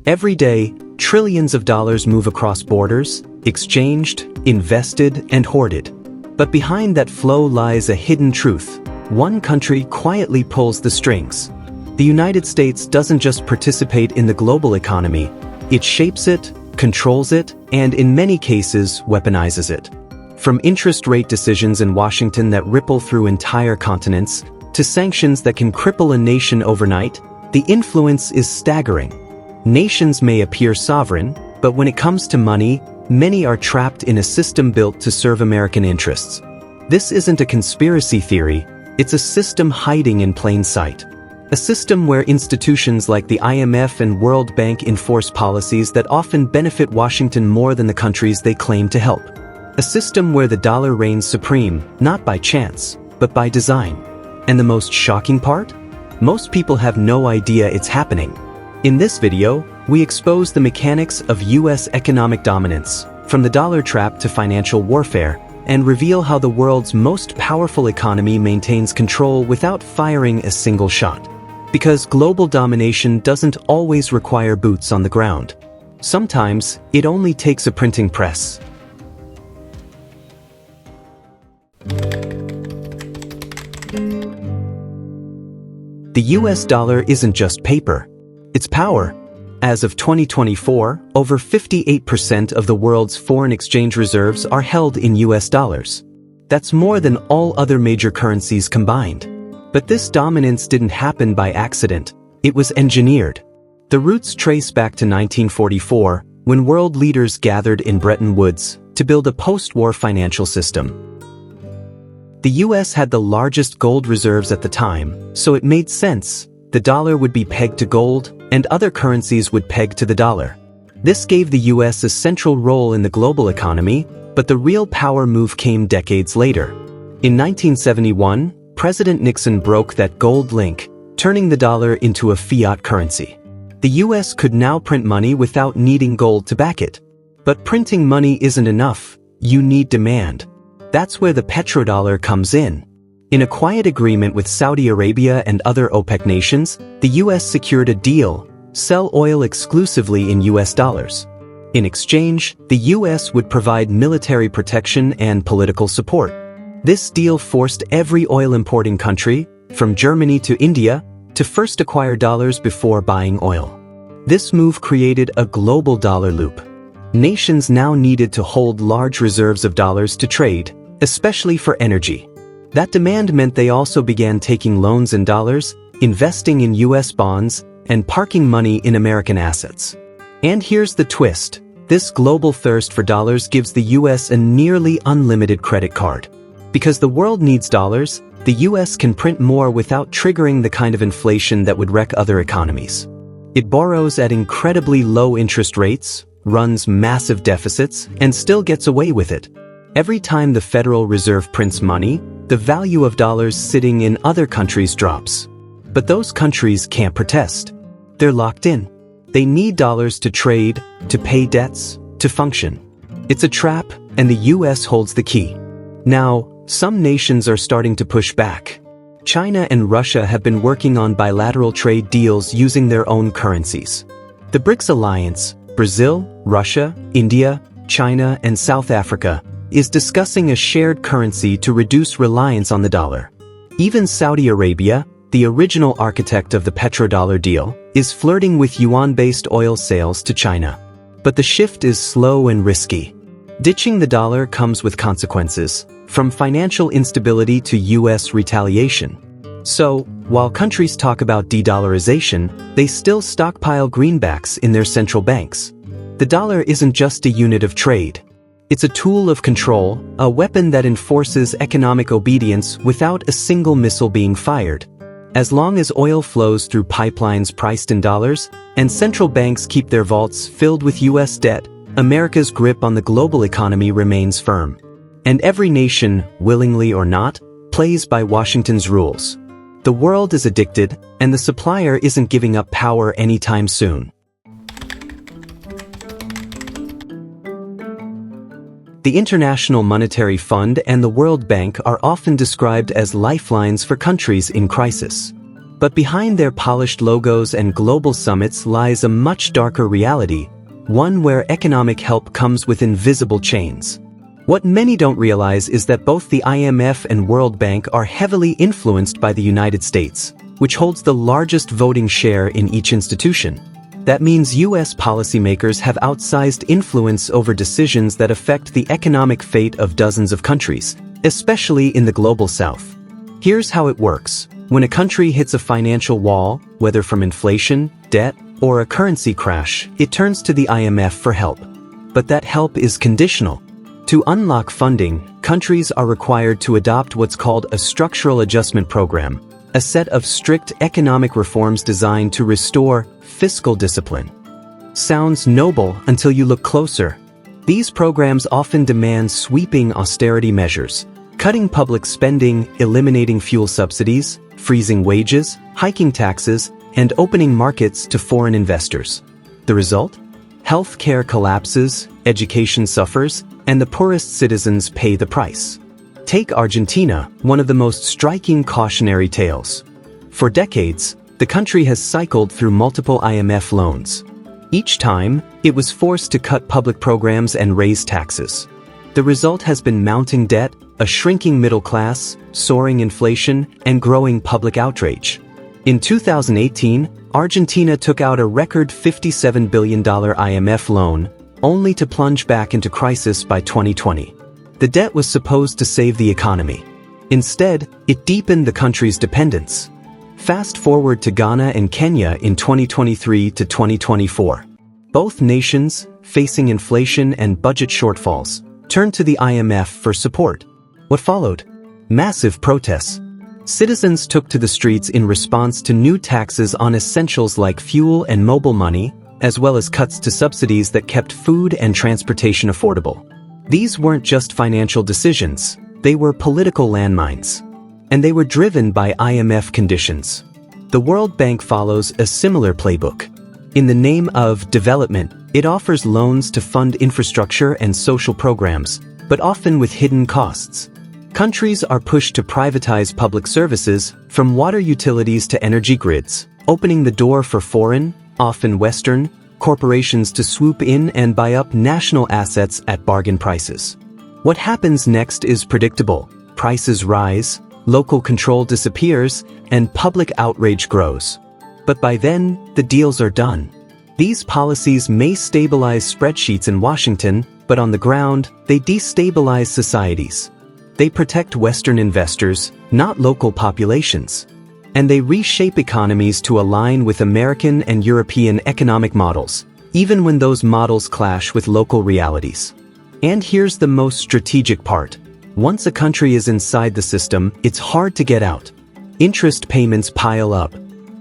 Every day, trillions of dollars move across borders, exchanged, invested, and hoarded. But behind that flow lies a hidden truth. One country quietly pulls the strings. The United States doesn't just participate in the global economy, it shapes it, controls it, and in many cases, weaponizes it. From interest rate decisions in Washington that ripple through entire continents, to sanctions that can cripple a nation overnight, the influence is staggering. Nations may appear sovereign, but when it comes to money, many are trapped in a system built to serve American interests. This isn't a conspiracy theory, it's a system hiding in plain sight. A system where institutions like the IMF and World Bank enforce policies that often benefit Washington more than the countries they claim to help. A system where the dollar reigns supreme, not by chance, but by design. And the most shocking part? Most people have no idea it's happening. In this video, we expose the mechanics of US economic dominance, from the dollar trap to financial warfare, and reveal how the world's most powerful economy maintains control without firing a single shot. Because global domination doesn't always require boots on the ground. Sometimes, it only takes a printing press. The US dollar isn't just paper. It's power. As of 2024, over 58% of the world's foreign exchange reserves are held in US dollars. That's more than all other major currencies combined. But this dominance didn't happen by accident. It was engineered. The roots trace back to 1944, when world leaders gathered in Bretton Woods to build a post-war financial system. The US had the largest gold reserves at the time, so it made sense. The dollar would be pegged to gold, and other currencies would peg to the dollar. This gave the US a central role in the global economy, but the real power move came decades later. In 1971, President Nixon broke that gold link, turning the dollar into a fiat currency. The US could now print money without needing gold to back it. But printing money isn't enough, you need demand. That's where the petrodollar comes in. In a quiet agreement with Saudi Arabia and other OPEC nations, the US secured a deal: sell oil exclusively in US dollars. In exchange, the US would provide military protection and political support. This deal forced every oil-importing country, from Germany to India, to first acquire dollars before buying oil. This move created a global dollar loop. Nations now needed to hold large reserves of dollars to trade, especially for energy. That demand meant they also began taking loans in dollars, investing in US bonds, and parking money in American assets. And here's the twist: this global thirst for dollars gives the US a nearly unlimited credit card. Because the world needs dollars, the US can print more without triggering the kind of inflation that would wreck other economies. It borrows at incredibly low interest rates, runs massive deficits, and still gets away with it. Every time the Federal Reserve prints money, the value of dollars sitting in other countries drops. But those countries can't protest. They're locked in. They need dollars to trade, to pay debts, to function. It's a trap, and the US holds the key. Now, some nations are starting to push back. China and Russia have been working on bilateral trade deals using their own currencies. The BRICS alliance, Brazil, Russia, India, China, and South Africa, is discussing a shared currency to reduce reliance on the dollar. Even Saudi Arabia, the original architect of the petrodollar deal, is flirting with yuan-based oil sales to China. But the shift is slow and risky. Ditching the dollar comes with consequences, from financial instability to US retaliation. So, while countries talk about de-dollarization, they still stockpile greenbacks in their central banks. The dollar isn't just a unit of trade. It's a tool of control, a weapon that enforces economic obedience without a single missile being fired. As long as oil flows through pipelines priced in dollars, and central banks keep their vaults filled with US debt, America's grip on the global economy remains firm. And every nation, willingly or not, plays by Washington's rules. The world is addicted, and the supplier isn't giving up power anytime soon. The International Monetary Fund and the World Bank are often described as lifelines for countries in crisis. But behind their polished logos and global summits lies a much darker reality, one where economic help comes with invisible chains. What many don't realize is that both the IMF and World Bank are heavily influenced by the United States, which holds the largest voting share in each institution. That means US policymakers have outsized influence over decisions that affect the economic fate of dozens of countries, especially in the global south. Here's how it works. When a country hits a financial wall, whether from inflation, debt, or a currency crash, it turns to the IMF for help. But that help is conditional. To unlock funding, countries are required to adopt what's called a structural adjustment program, a set of strict economic reforms designed to restore fiscal discipline. Sounds noble until you look closer. These programs often demand sweeping austerity measures, cutting public spending, eliminating fuel subsidies, freezing wages, hiking taxes, and opening markets to foreign investors. The result? Healthcare collapses, education suffers, and the poorest citizens pay the price. Take Argentina, one of the most striking cautionary tales. For decades, the country has cycled through multiple IMF loans. Each time, it was forced to cut public programs and raise taxes. The result has been mounting debt, a shrinking middle class, soaring inflation, and growing public outrage. In 2018, Argentina took out a record $57 billion IMF loan, only to plunge back into crisis by 2020. The debt was supposed to save the economy. Instead, it deepened the country's dependence. Fast forward to Ghana and Kenya in 2023 to 2024. Both nations, facing inflation and budget shortfalls, turned to the IMF for support. What followed? Massive protests. Citizens took to the streets in response to new taxes on essentials like fuel and mobile money, as well as cuts to subsidies that kept food and transportation affordable. These weren't just financial decisions, they were political landmines. And they were driven by IMF conditions. The World Bank follows a similar playbook. In the name of development, it offers loans to fund infrastructure and social programs, but often with hidden costs. Countries are pushed to privatize public services, from water utilities to energy grids, opening the door for foreign, often Western, corporations to swoop in and buy up national assets at bargain prices. What happens next is predictable. Prices rise, local control disappears, and public outrage grows. But by then, the deals are done. These policies may stabilize spreadsheets in Washington, but on the ground, they destabilize societies. They protect Western investors, not local populations. And they reshape economies to align with American and European economic models, even when those models clash with local realities. And here's the most strategic part. Once a country is inside the system, it's hard to get out. Interest payments pile up.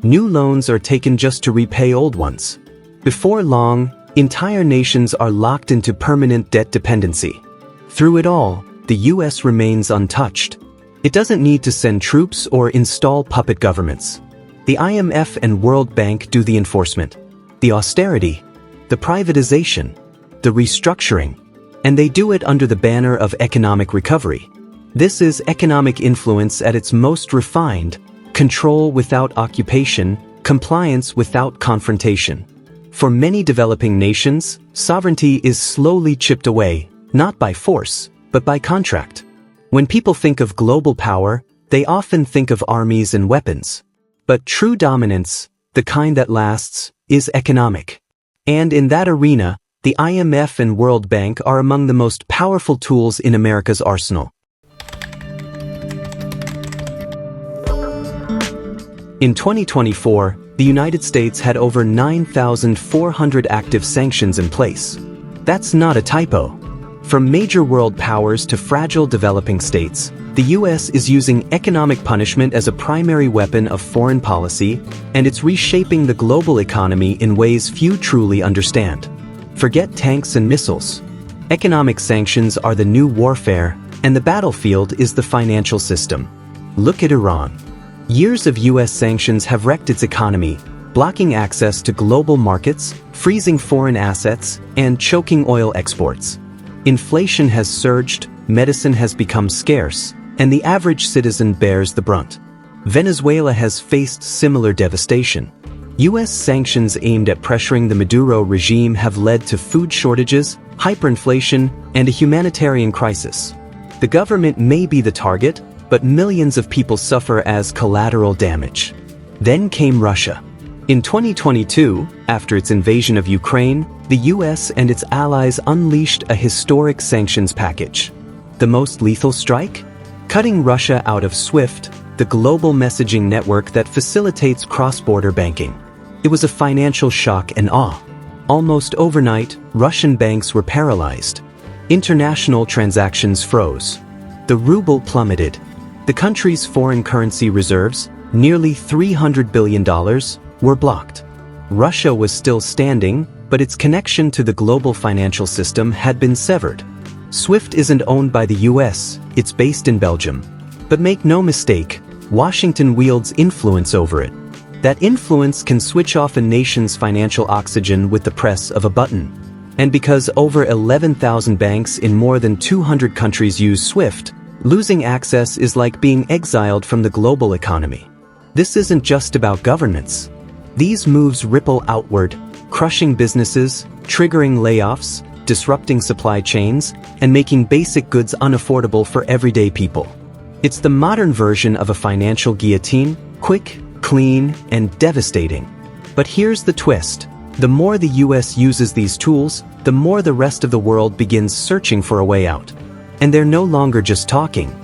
New loans are taken just to repay old ones. Before long, entire nations are locked into permanent debt dependency. Through it all, the US remains untouched. It doesn't need to send troops or install puppet governments. The IMF and World Bank do the enforcement, the austerity, the privatization, the restructuring, and they do it under the banner of economic recovery. This is economic influence at its most refined, control without occupation, compliance without confrontation. For many developing nations, sovereignty is slowly chipped away, not by force, but by contract. When people think of global power, they often think of armies and weapons. But true dominance, the kind that lasts, is economic. And in that arena, the IMF and World Bank are among the most powerful tools in America's arsenal. In 2024, the United States had over 9,400 active sanctions in place. That's not a typo. From major world powers to fragile developing states, the US is using economic punishment as a primary weapon of foreign policy, and it's reshaping the global economy in ways few truly understand. Forget tanks and missiles. Economic sanctions are the new warfare, and the battlefield is the financial system. Look at Iran. Years of US sanctions have wrecked its economy, blocking access to global markets, freezing foreign assets, and choking oil exports. Inflation has surged, medicine has become scarce, and the average citizen bears the brunt. Venezuela has faced similar devastation. U.S. sanctions aimed at pressuring the Maduro regime have led to food shortages, hyperinflation, and a humanitarian crisis. The government may be the target, but millions of people suffer as collateral damage. Then came Russia. In 2022, after its invasion of Ukraine, the US and its allies unleashed a historic sanctions package. The most lethal strike? Cutting Russia out of SWIFT, the global messaging network that facilitates cross-border banking. It was a financial shock and awe. Almost overnight, Russian banks were paralyzed. International transactions froze. The ruble plummeted. The country's foreign currency reserves, nearly $300 billion, were blocked. Russia was still standing, but its connection to the global financial system had been severed. SWIFT isn't owned by the US, it's based in Belgium. But make no mistake, Washington wields influence over it. That influence can switch off a nation's financial oxygen with the press of a button. And because over 11,000 banks in more than 200 countries use SWIFT, losing access is like being exiled from the global economy. This isn't just about governance. These moves ripple outward, crushing businesses, triggering layoffs, disrupting supply chains, and making basic goods unaffordable for everyday people. It's the modern version of a financial guillotine, quick, clean, and devastating. But here's the twist. The more the US uses these tools, the more the rest of the world begins searching for a way out. And they're no longer just talking.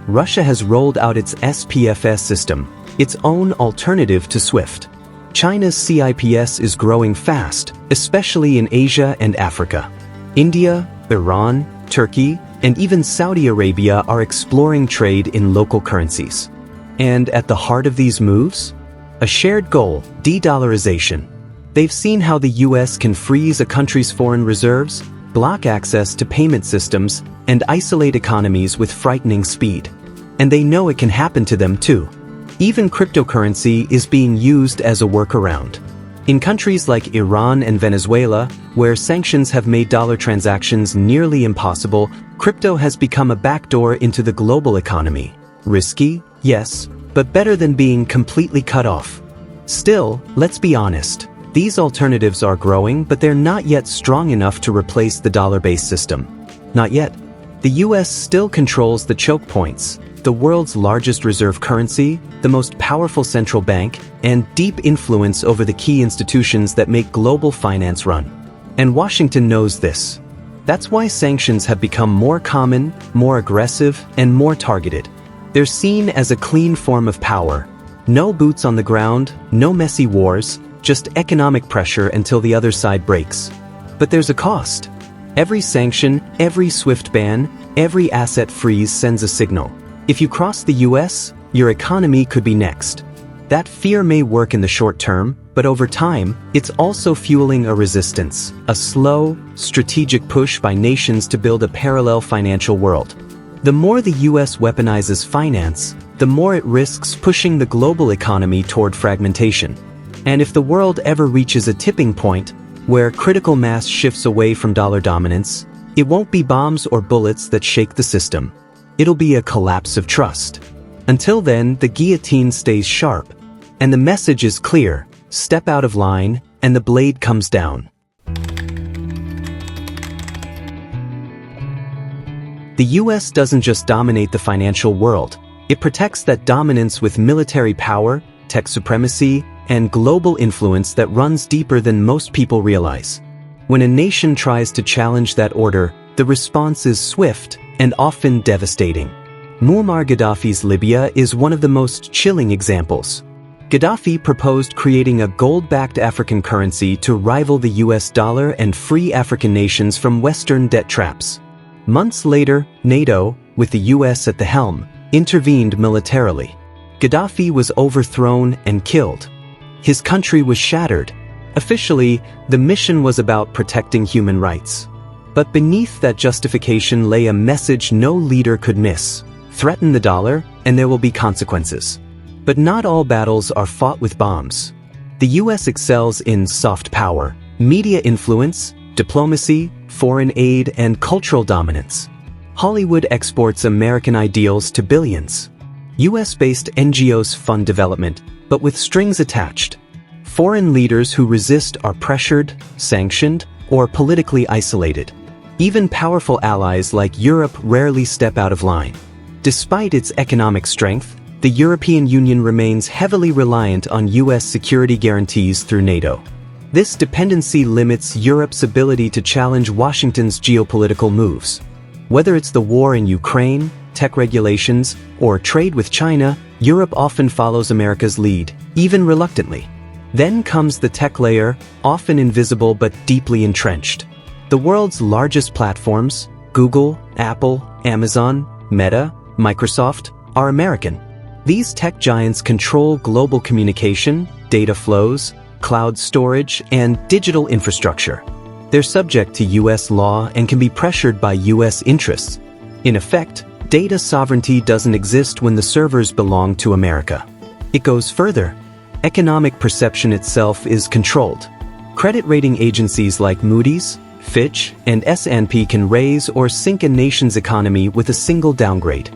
Russia has rolled out its SPFS system, its own alternative to SWIFT. China's CIPS is growing fast, especially in Asia and Africa. India, Iran, Turkey, and even Saudi Arabia are exploring trade in local currencies. And at the heart of these moves? A shared goal, de-dollarization. They've seen how the US can freeze a country's foreign reserves, block access to payment systems, and isolate economies with frightening speed. And they know it can happen to them too. Even cryptocurrency is being used as a workaround. In countries like Iran and Venezuela, where sanctions have made dollar transactions nearly impossible, crypto has become a backdoor into the global economy. Risky, yes, but better than being completely cut off. Still, let's be honest. These alternatives are growing, but they're not yet strong enough to replace the dollar-based system. Not yet. The US still controls the choke points, the world's largest reserve currency, the most powerful central bank, and deep influence over the key institutions that make global finance run. And Washington knows this. That's why sanctions have become more common, more aggressive, and more targeted. They're seen as a clean form of power. No boots on the ground, no messy wars, just economic pressure until the other side breaks. But there's a cost. Every sanction, every SWIFT ban, every asset freeze sends a signal. If you cross the US, your economy could be next. That fear may work in the short term, but over time, it's also fueling a resistance, a slow, strategic push by nations to build a parallel financial world. The more the US weaponizes finance, the more it risks pushing the global economy toward fragmentation. And if the world ever reaches a tipping point, where critical mass shifts away from dollar dominance, it won't be bombs or bullets that shake the system. It'll be a collapse of trust. Until then, the guillotine stays sharp, and the message is clear: step out of line, and the blade comes down. The US doesn't just dominate the financial world, it protects that dominance with military power, tech supremacy, and global influence that runs deeper than most people realize. When a nation tries to challenge that order, the response is swift and often devastating. Muammar Gaddafi's Libya is one of the most chilling examples. Gaddafi proposed creating a gold-backed African currency to rival the US dollar and free African nations from Western debt traps. Months later, NATO, with the US at the helm, intervened militarily. Gaddafi was overthrown and killed. His country was shattered. Officially, the mission was about protecting human rights. But beneath that justification lay a message no leader could miss: threaten the dollar, and there will be consequences. But not all battles are fought with bombs. The US excels in soft power, media influence, diplomacy, foreign aid, and cultural dominance. Hollywood exports American ideals to billions. US-based NGOs fund development, but with strings attached. Foreign leaders who resist are pressured, sanctioned, or politically isolated. Even powerful allies like Europe rarely step out of line. Despite its economic strength, the European Union remains heavily reliant on US security guarantees through NATO. This dependency limits Europe's ability to challenge Washington's geopolitical moves. Whether it's the war in Ukraine, tech regulations, or trade with China, Europe often follows America's lead, even reluctantly. Then comes the tech layer, often invisible but deeply entrenched. The world's largest platforms, Google, Apple, Amazon, Meta, Microsoft, are American. These tech giants control global communication, data flows, cloud storage, and digital infrastructure. They're subject to US law and can be pressured by US interests. In effect, data sovereignty doesn't exist when the servers belong to America. It goes further. Economic perception itself is controlled. Credit rating agencies like Moody's, Fitch, and S&P can raise or sink a nation's economy with a single downgrade.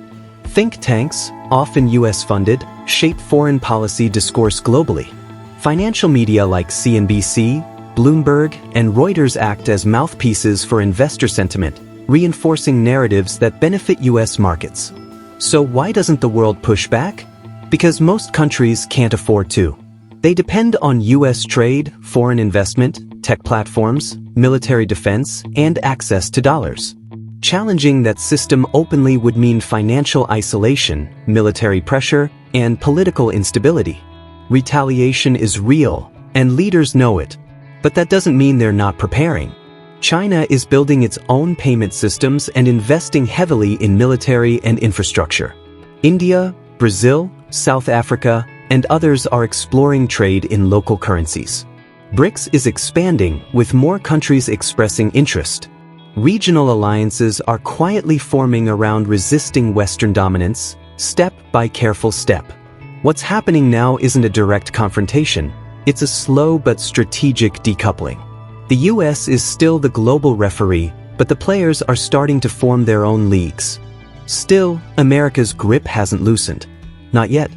Think tanks, often US-funded, shape foreign policy discourse globally. Financial media like CNBC, Bloomberg, and Reuters act as mouthpieces for investor sentiment, reinforcing narratives that benefit US markets. So why doesn't the world push back? Because most countries can't afford to. They depend on US trade, foreign investment, tech platforms, military defense, and access to dollars. Challenging that system openly would mean financial isolation, military pressure, and political instability. Retaliation is real, and leaders know it. But that doesn't mean they're not preparing. China is building its own payment systems and investing heavily in military and infrastructure. India, Brazil, South Africa, and others are exploring trade in local currencies. BRICS is expanding, with more countries expressing interest. Regional alliances are quietly forming around resisting Western dominance, step by careful step. What's happening now isn't a direct confrontation, it's a slow but strategic decoupling. The US is still the global referee, but the players are starting to form their own leagues. Still, America's grip hasn't loosened. Not yet.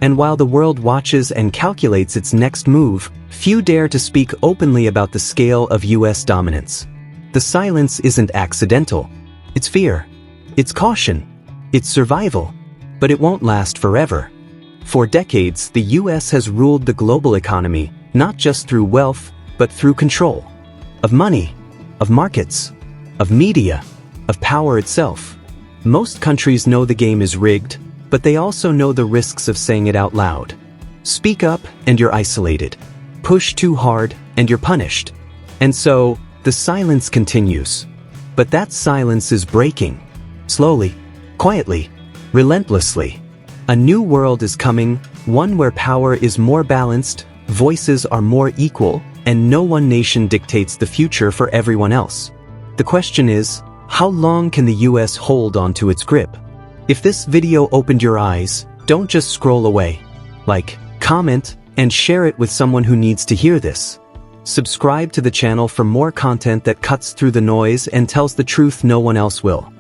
And while the world watches and calculates its next move, few dare to speak openly about the scale of US dominance. The silence isn't accidental. It's fear. It's caution. It's survival. But it won't last forever. For decades, the US has ruled the global economy, not just through wealth, but through control. Of money, of markets, of media, of power itself. Most countries know the game is rigged, but they also know the risks of saying it out loud. Speak up and you're isolated. Push too hard and you're punished. And so, the silence continues. But that silence is breaking. Slowly, quietly, relentlessly. A new world is coming, one where power is more balanced, voices are more equal, and no one nation dictates the future for everyone else. The question is, how long can the US hold onto its grip? If this video opened your eyes, don't just scroll away. Like, comment, and share it with someone who needs to hear this. Subscribe to the channel for more content that cuts through the noise and tells the truth no one else will.